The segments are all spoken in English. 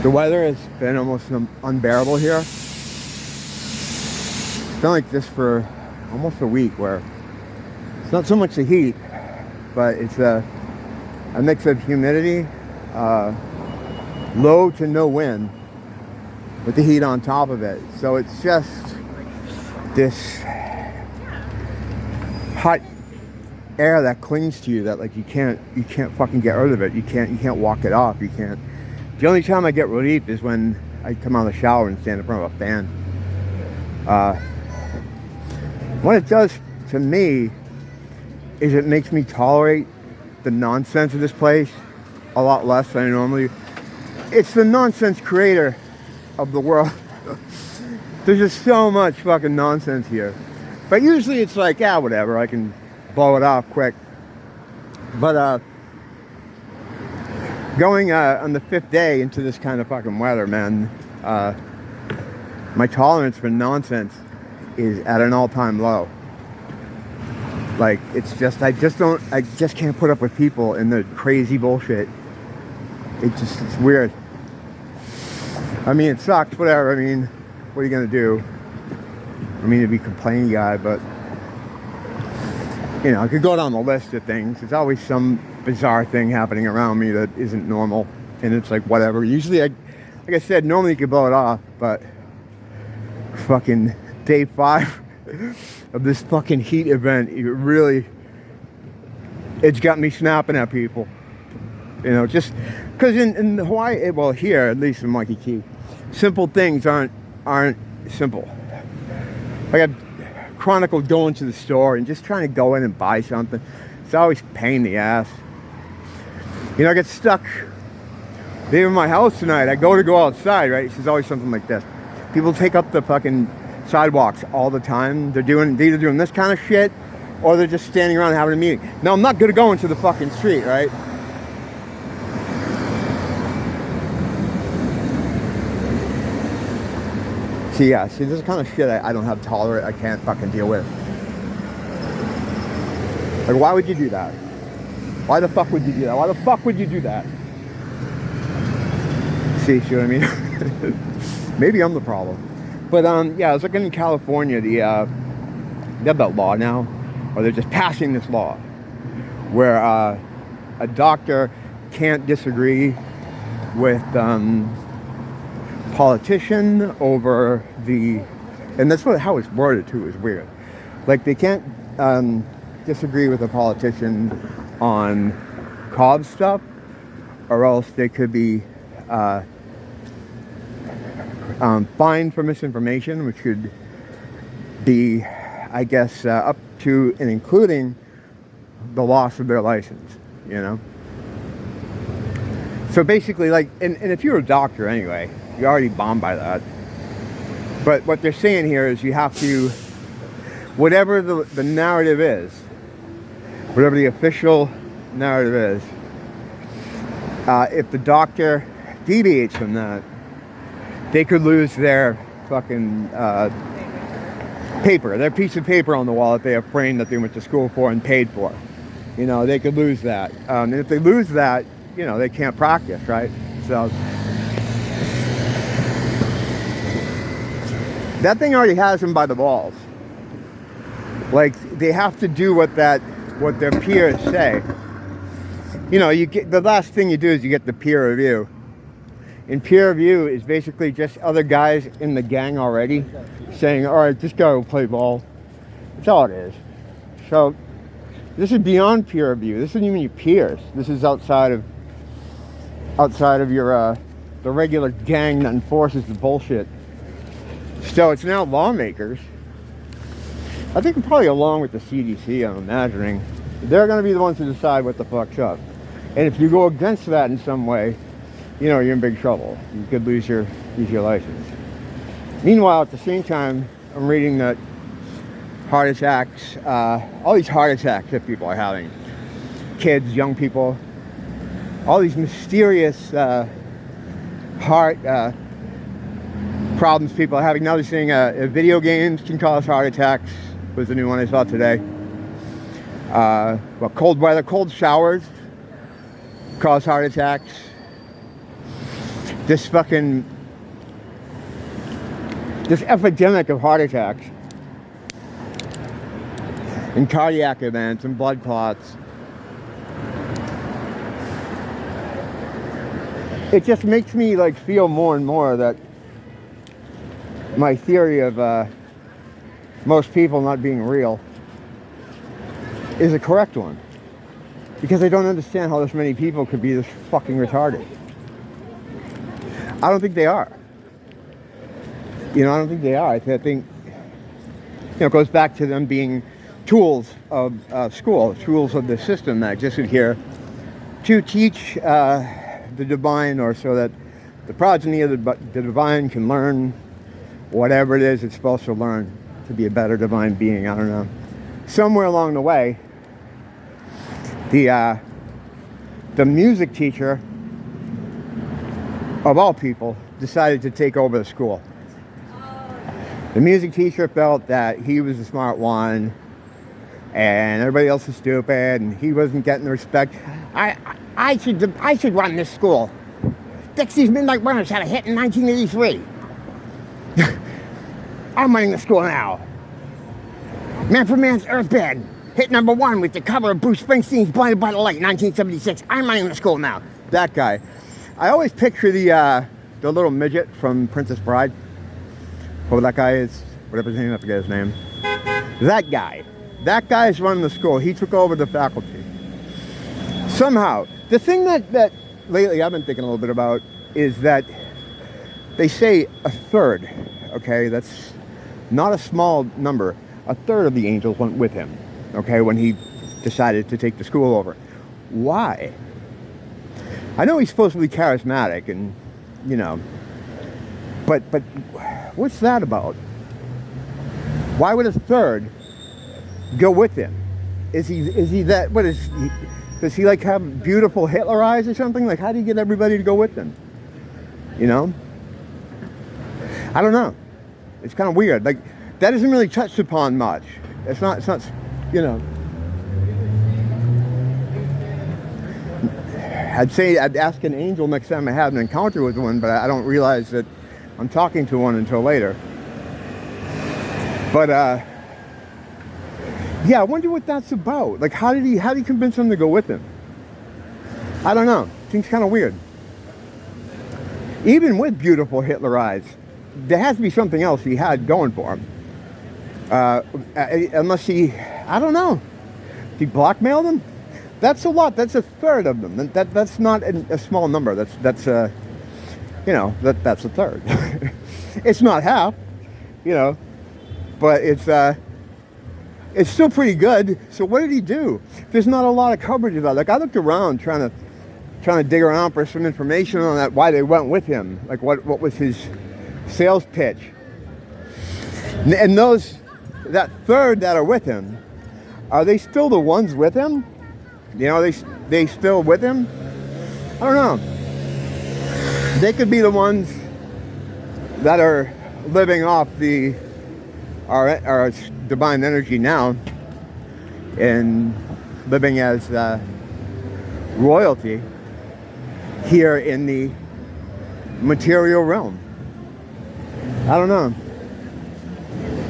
The weather has been almost unbearable here. It's been like this for almost a week, where it's not so much the heat, but it's a mix of humidity, low to no wind, with the heat on top of it. So it's just this hot air that clings to you, that like you can't fucking get rid of it. You can't walk it off. You can't. The only time I get relief is when I come out of the shower and stand in front of a fan. What it does to me is it makes me tolerate the nonsense of this place a lot less than I normally. It's the nonsense creator of the world. There's just so much fucking nonsense here. But usually it's like, yeah, whatever, I can blow it off quick. But going on the 5th day into this kind of fucking weather, man, my tolerance for nonsense is at an all-time low. Like, it's just, I just can't put up with people and the crazy bullshit. It's weird. I mean, it sucks, whatever. I mean, what are you gonna do? I mean, to be a complaining guy, but you know, I could go down the list of things. There's always some bizarre thing happening around me that isn't normal, and it's like, whatever. Usually, like I said, normally you could blow it off, but fucking day 5 of this fucking heat event, it's got me snapping at people. You know, just because in Hawaii, well, here, at least in Waikiki, simple things aren't simple. Like, I chronicled going to the store and just trying to go in and buy something. It's always a pain in the ass. You know, I get stuck leaving my house tonight. I go outside, right? There's always something like this. People take up the fucking sidewalks all the time. They're either doing this kind of shit, or they're just standing around having a meeting. Now, I'm not gonna go into the fucking street, right? See, yeah, this is the kind of shit I don't have tolerate. I can't fucking deal with. Like, why would you do that? Why the fuck would you do that? Why the fuck would you do that? See what I mean? Maybe I'm the problem. But, yeah, I was looking in California, they have that law now, or they're just passing this law, where a doctor can't disagree with politician over and that's how it's worded too, is weird. Like, they can't disagree with a politician on COB stuff, or else they could be fined for misinformation, which could be, I guess, up to and including the loss of their license, you know? So basically, like, and if you're a doctor anyway, you're already bombed by that. But what they're saying here is you have to, whatever the narrative is, whatever the official narrative is, if the doctor deviates from that, they could lose their fucking paper, their piece of paper on the wall that they have framed, that they went to school for and paid for. You know, they could lose that. And if they lose that, you know, they can't practice, right? So that thing already has them by the balls. Like, they have to do what their peers say. You know, the last thing you do is you get the peer review. And peer review is basically just other guys in the gang already saying, all right, this guy will play ball. That's all it is. So this is beyond peer review. This isn't even your peers. This is outside of your the regular gang that enforces the bullshit. So it's now lawmakers, I think probably along with the CDC, I'm imagining, they're going to be the ones to decide what the fuck's up. And if you go against that in some way, you know, you're in big trouble. You could lose your license. Meanwhile, at the same time, I'm reading that heart attacks, all these heart attacks that people are having, kids, young people, all these mysterious heart problems people are having. Now they're saying video games can cause heart attacks, was the new one I saw today. Well, cold weather, cold showers cause heart attacks. this fucking, this epidemic of heart attacks and cardiac events and blood clots. It just makes me like feel more and more that my theory of most people not being real is a correct one. Because I don't understand how this many people could be this fucking retarded. I don't think they are. You know, I don't think they are. I think, you know, it goes back to them being tools of school, tools of the system that existed here to teach the divine, or so that the progeny of the divine can learn whatever it is it's supposed to learn to be a better divine being. I don't know. Somewhere along the way, the music teacher of all people decided to take over the school. The music teacher felt that he was the smart one and everybody else is stupid and he wasn't getting the respect. I should run this school. Dixie's Midnight Runners had a hit in 1983. I'm running the school now. Man for Man's Earthbed, hit #1 with the cover of Bruce Springsteen's Blinded by the Light, 1976. I'm running the school now. That guy. I always picture the little midget from Princess Bride. Whoever that guy is, whatever his name, I forget his name. That guy. That guy is running the school. He took over the faculty. Somehow. The thing that lately I've been thinking a little bit about is that they say a third, okay, that's not a small number, a third of the angels went with him, okay, when he decided to take the school over. Why? I know he's supposed to be charismatic and, you know, but what's that about? Why would a third go with him? Is he that, what is he, does he like have beautiful Hitler eyes or something? Like, how do you get everybody to go with him? You know? I don't know. It's kind of weird. Like, that isn't really touched upon much. It's not, you know. I'd say I'd ask an angel next time I have an encounter with one, but I don't realize that I'm talking to one until later. But, yeah, I wonder what that's about. Like, how did he convince them to go with him? I don't know. Seems kind of weird. Even with beautiful Hitler eyes, there has to be something else he had going for him. Unless he, I don't know. He blackmailed them? That's a lot. That's a third of them. That's not a small number. That's you know, that's a third. It's not half, you know, but it's still pretty good. So what did he do? There's not a lot of coverage of that. Like, I looked around trying to dig around for some information on that, why they went with him. Like, what was his sales pitch? And that third that are with him, are they still the ones with him? You know, they still with him? I don't know. They could be the ones that are living off our divine energy now and living as royalty here in the material realm. I don't know.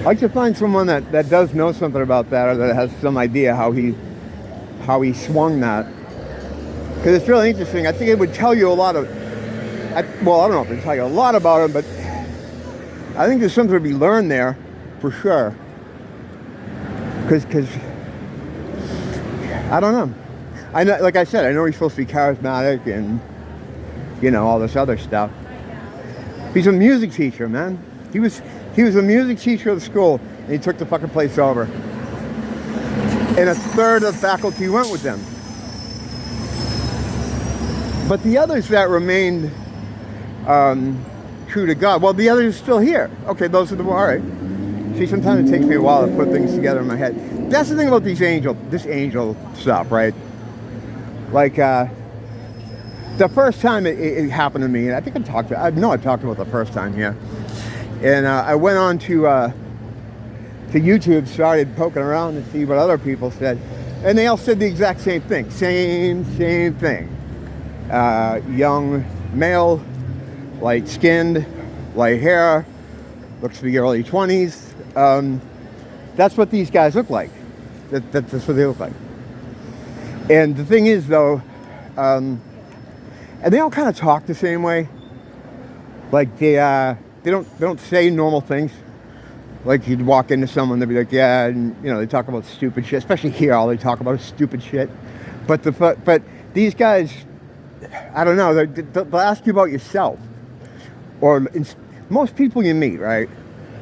I'd like to find someone that does know something about that, or that has some idea how he swung that, because it's really interesting. I think it would tell you a lot of, well, I don't know if it would tell you a lot about him, but I think there's something to be learned there for sure. Because I don't know. I know, like I said, I know he's supposed to be charismatic and, you know, all this other stuff. He's a music teacher, man. He was a music teacher of the school, and he took the fucking place over. And a third of the faculty went with them. But the others that remained true to God, well, the others are still here. Okay, those are the, all right. See, sometimes it takes me a while to put things together in my head. That's the thing about this angel stuff, right? Like, the first time it happened to me, and I think I talked about the first time here. And I went on to YouTube, started poking around to see what other people said. And they all said the exact same thing. Same thing. Young male light skinned, light hair, looks to be early 20s. That's what these guys look like. That's what they look like. And the thing is, though, and they all kind of talk the same way. Like they don't say normal things. Like you'd walk into someone, they'd be like, yeah, and you know, they talk about stupid shit. Especially here, all they talk about is stupid shit. But these guys, I don't know, they'll ask you about yourself. Or most people you meet, right,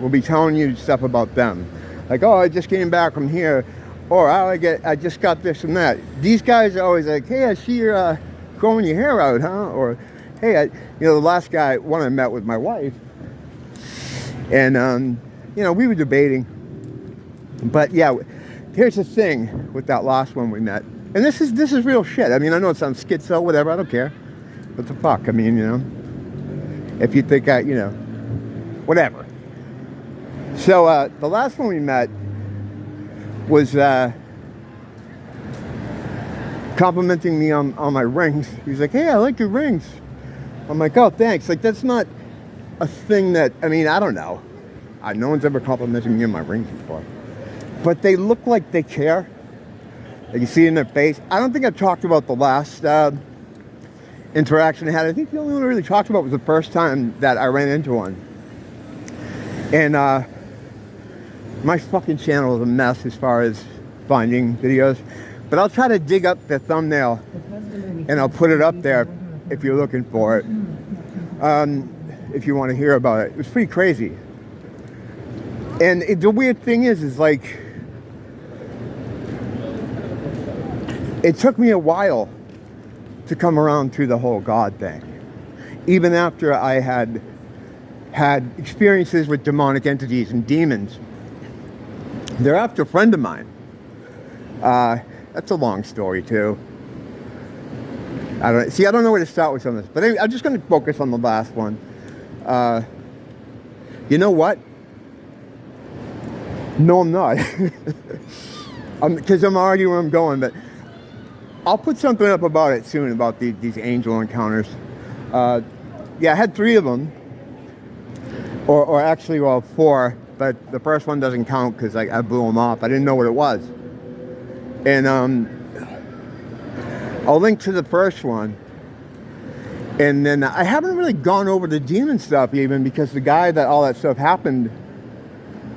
will be telling you stuff about them. Like, oh, I just came back from here. Or I just got this and that. These guys are always like, hey, I see you're growing your hair out, huh? Or, hey, the last guy, one I met with my wife. And, we were debating. But yeah, here's the thing with that last one we met. And this is real shit. I mean, I know it sounds schizo, whatever, I don't care. What the fuck? I mean, if you think whatever. So the last one we met was complimenting me on my rings. He's like, hey, I like your rings. I'm like, oh, thanks. Like, that's not a thing that, I mean, I don't know. No one's ever complimented me on my rings before. But they look like they care. Like you see it in their face. I don't think I've talked about the last interaction I had. I think the only one I really talked about was the first time that I ran into one. And my fucking channel is a mess as far as finding videos. But I'll try to dig up the thumbnail and I'll put it up there if you're looking for it. If you want to hear about it. It was pretty crazy. And the weird thing is like, it took me a while to come around to the whole God thing. Even after I had experiences with demonic entities and demons. They're after a friend of mine. That's a long story too. I don't know where to start with some of this. But anyway, I'm just going to focus on the last one. You know what? No, I'm not. Because I'm already where I'm going. But I'll put something up about it soon, about these angel encounters. Yeah, I had 3 of them. Or actually, well, 4. But the first one doesn't count because I blew them off. I didn't know what it was. And I'll link to the first one. And then I haven't really gone over the demon stuff even, because the guy that all that stuff happened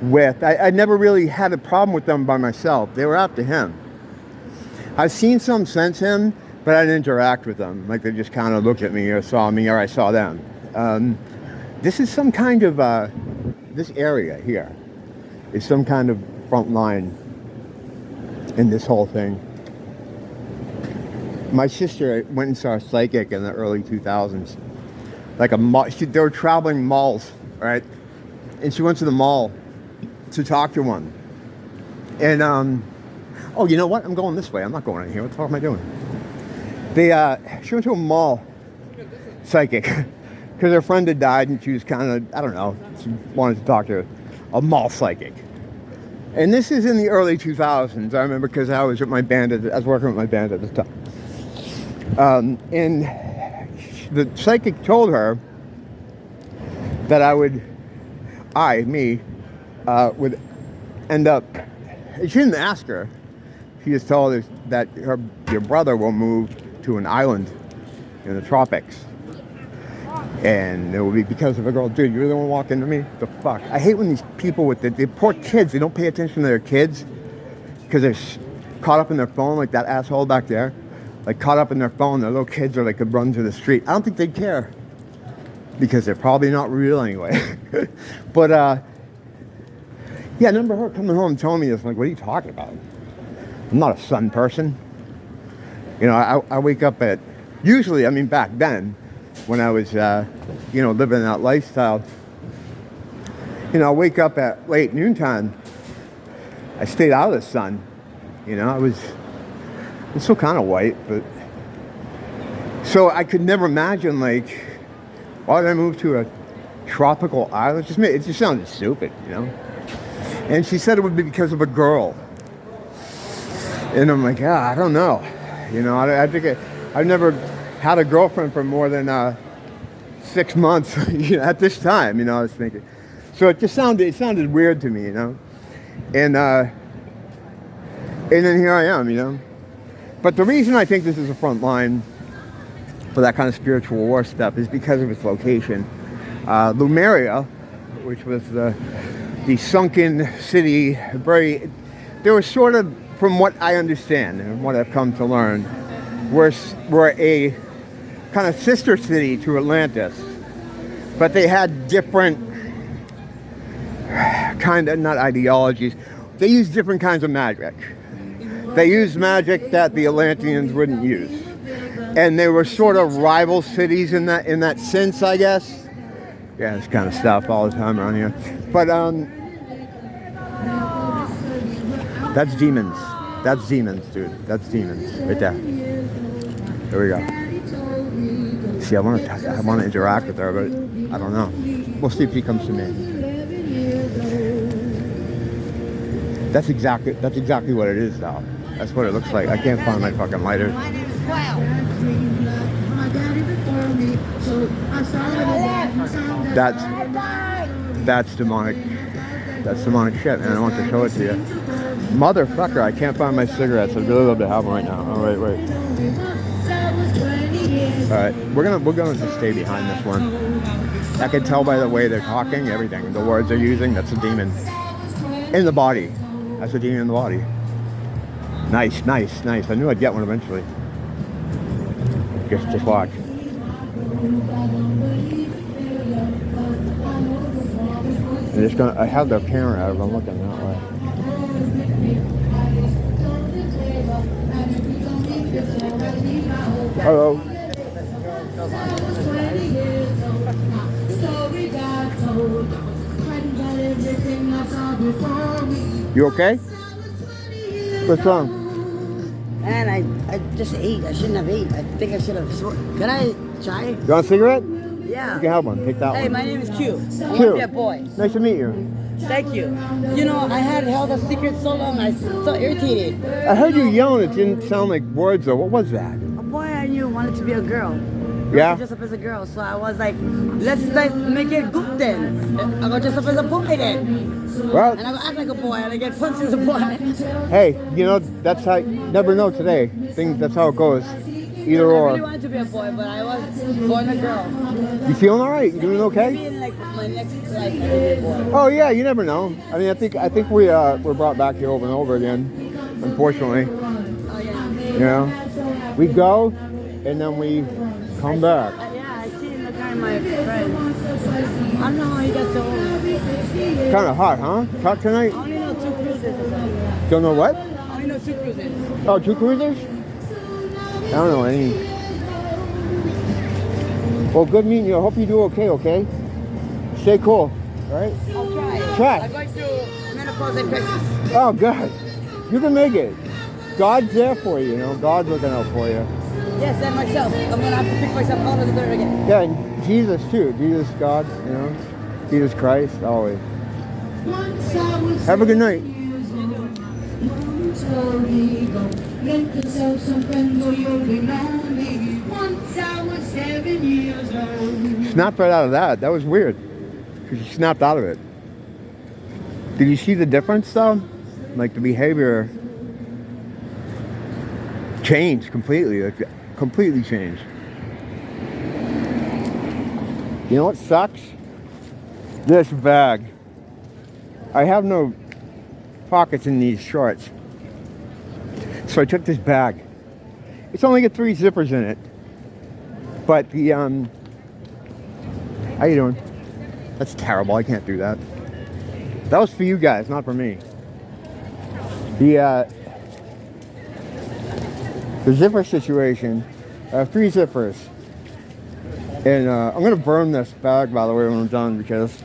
with, I never really had a problem with them by myself. They were after him. I've seen some since him, but I didn't interact with them. Like they just kind of looked at me or saw me or I saw them. This is some kind of, this area here is some kind of front line in this whole thing. My sister went and saw a psychic in the early 2000s. Like they were traveling malls, right? And she went to the mall to talk to one. And, oh, you know what? I'm going this way. I'm not going in here. What the fuck am I doing? She went to a mall psychic because her friend had died and she was kind of, I don't know, she wanted to talk to a mall psychic. And this is in the early 2000s. I remember because I was with my band. I was working with my band at the time. And the psychic told her that would end up, she didn't ask her, she just told her that your brother will move to an island in the tropics. And it will be because of a girl. Dude, you really want to walk into me? The fuck? I hate when these people with the poor kids, they don't pay attention to their kids because they're caught up in their phone, like that asshole back there. Like caught up in their phone, their little kids are like could run through the street. I don't think they'd care because they're probably not real anyway. But yeah, I remember her coming home and telling me this. I'm like, what are you talking about? I'm not a sun person. You know, I wake up at, usually, I mean back then, when I was, living that lifestyle, I wake up at late noontime. I stayed out of the sun. I was still kind of white, but so I could never imagine, like, why did I move to a tropical island? It just sounded stupid, And she said it would be because of a girl. And I'm like, I don't know. I think I've never had a girlfriend for more than 6 months at this time, I was thinking. So it sounded weird to me, and then here I am. But the reason I think this is a front line for that kind of spiritual war stuff is because of its location. Lumeria, which was the sunken city, there was sort of, from what I understand and what I've come to learn, were a kind of sister city to Atlantis, but they had different kind of, not ideologies, they used different kinds of magic. They used magic that the Atlanteans wouldn't use, and they were sort of rival cities in that sense, I guess. Yeah, this kind of stuff all the time around here. But that's demons. That's demons, dude. That's demons right there. There we go. See, I want to interact with her, but I don't know. We'll see if she comes to me. That's exactly what it is, though. That's what it looks like. I can't find my fucking lighter. My name is Cloud. That's demonic. That's demonic shit, man. I want to show it to you. Motherfucker, I can't find my cigarettes. I'd really love to have them right now. Oh, wait. Alright, we're gonna just stay behind this one. I can tell by the way they're talking, everything. The words they're using, that's a demon. In the body. That's a demon in the body. Nice. I knew I'd get one eventually. Just watch. I have their camera out. I'm looking that way. Hello. You okay? What's wrong? Man, I just ate. I shouldn't have ate. I think I should have. Can I try? You want a cigarette? Yeah. You can have one. Take that one. Hey, my name is Q. I want to Q. be a boy. Nice to meet you. Thank you. I had held a secret so long. I was so irritated. I heard you yelling. It didn't sound like words, though. What was that? A boy I knew wanted to be a girl. Yeah? Dress up as a girl. So I was like, let's make it good then. I'm going to dress up as a boy then. Well, And I'm going to act like a boy and I get punched as a boy. hey, that's how, never know today. That's how it goes. Either I or. really wanted to be a boy, but I was born a girl. You feeling all right? You doing okay? Maybe in like my next life, I'll be a boy. Oh yeah, you never know. I mean, I think we're brought back here over and over again. Unfortunately, Oh yeah. we go and then we come back. Yeah, I see in the car my friend. I don't know how he got so old. Kind of hot, huh? Hot tonight? I only know 2 cruises or something. Don't know what? I only know 2 cruises. Oh, 2 cruisers? I don't know any. Well, good meeting you. I hope you do okay? Stay cool, all right? I'll try. Try. I'm going to menopause and crisis. Oh, good. You can make it. God's there for you, God's looking out for you. Yes, and myself. I'm going to have to pick myself out of the dirt again. Yeah, and Jesus too. Jesus, God, Jesus Christ, always. Have a good night. Snapped right out of that. That was weird. Because she snapped out of it. Did you see the difference though? Like the behavior changed completely. Like completely changed. You know what sucks? This bag. I have no pockets in these shorts. So I took this bag. It's only got 3 zippers in it. But the, how you doing? That's terrible, I can't do that. That was for you guys, not for me. The zipper situation, 3 zippers. And I'm gonna burn this bag, by the way, when I'm done, because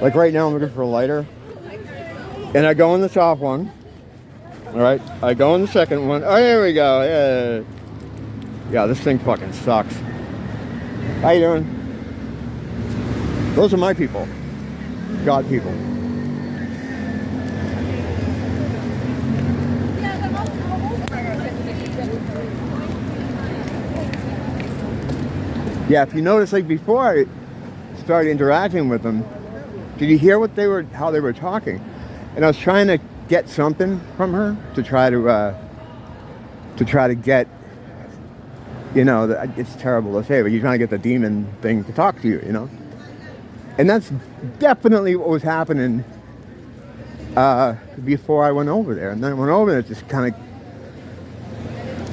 like right now I'm looking for a lighter. And I go in the top one. All right, I go in the second one. Oh, here we go. Yeah, this thing fucking sucks. How you doing? Those are my people. God people. Yeah, if you notice, like before I started interacting with them, did you hear how they were talking? And I was trying to get something from her to try to get, you know, it's terrible to say, but you're trying to get the demon thing to talk to you, you know? And that's definitely what was happening before I went over there. And then I went over there, it just kind of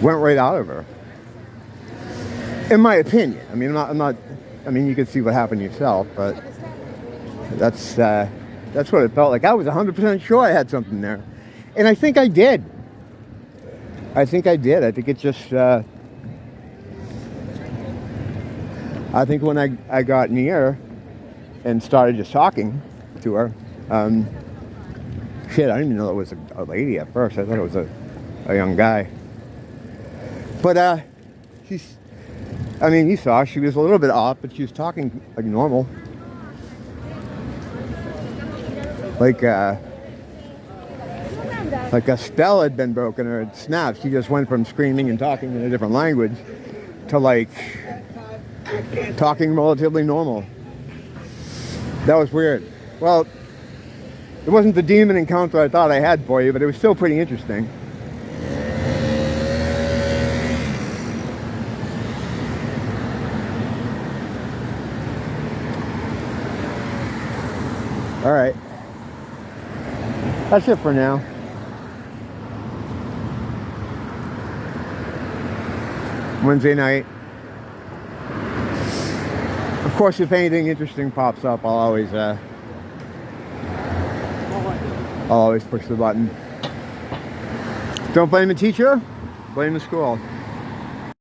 went right out of her. In my opinion. I mean, I mean, you can see what happened yourself, but that's what it felt like. I was 100% sure I had something there. And I think I did. I think it just, I think when I got near and started just talking to her, shit, I didn't even know it was a lady at first. I thought it was a young guy. But, I mean, you saw she was a little bit off, but she was talking like normal. Like a spell had been broken or it snapped. She just went from screaming and talking in a different language to like talking relatively normal. That was weird. Well, it wasn't the demon encounter I thought I had for you, but it was still pretty interesting. All right. That's it for now. Wednesday night. Of course, if anything interesting pops up, I'll always push the button. Don't blame the teacher, blame the school.